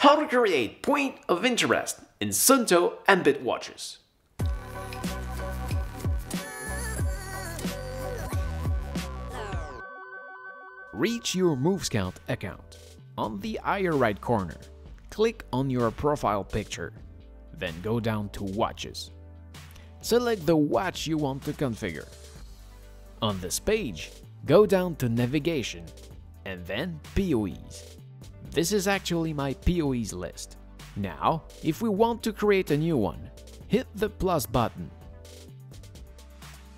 How to create point of interest in Suunto Ambit Watches. Reach your MoveScout account. On the higher right corner, click on your profile picture. Then go down to Watches. Select the watch you want to configure. On this page, go down to Navigation and then POIS. This is actually my POIS list. Now, if we want to create a new one, hit the plus button.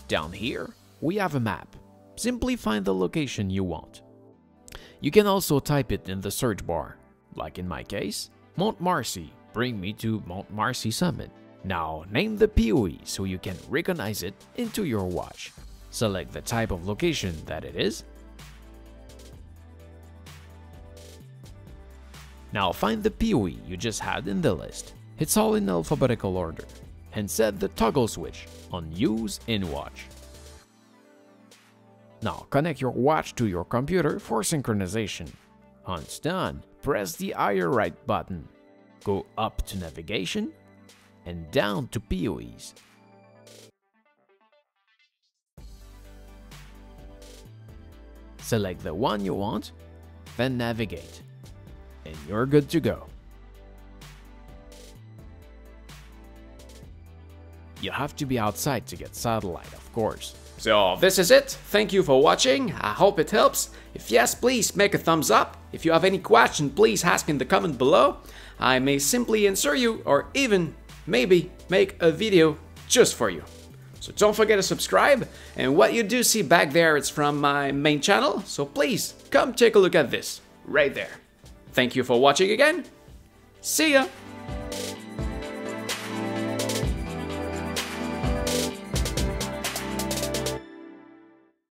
Down here, we have a map. Simply find the location you want. You can also type it in the search bar, like in my case, Montmarcy, bring me to Montmarcy Summit. Now name the POI so you can recognize it into your watch. Select the type of location that it is. Now find the POI you just had in the list. It's all in alphabetical order. And set the toggle switch on Use in Watch. Now connect your watch to your computer for synchronization. Once done, press the higher right button. Go up to Navigation and down to POIS. Select the one you want, then navigate, and you're good to go. You have to be outside to get satellite, of course. So this is it. Thank you for watching. I hope it helps. If yes, please make a thumbs up. If you have any question, please ask in the comment below. I may simply answer you or even maybe make a video just for you. So don't forget to subscribe, and what you do see back there is from my main channel, so please come take a look at this right there. Thank you for watching again. See ya!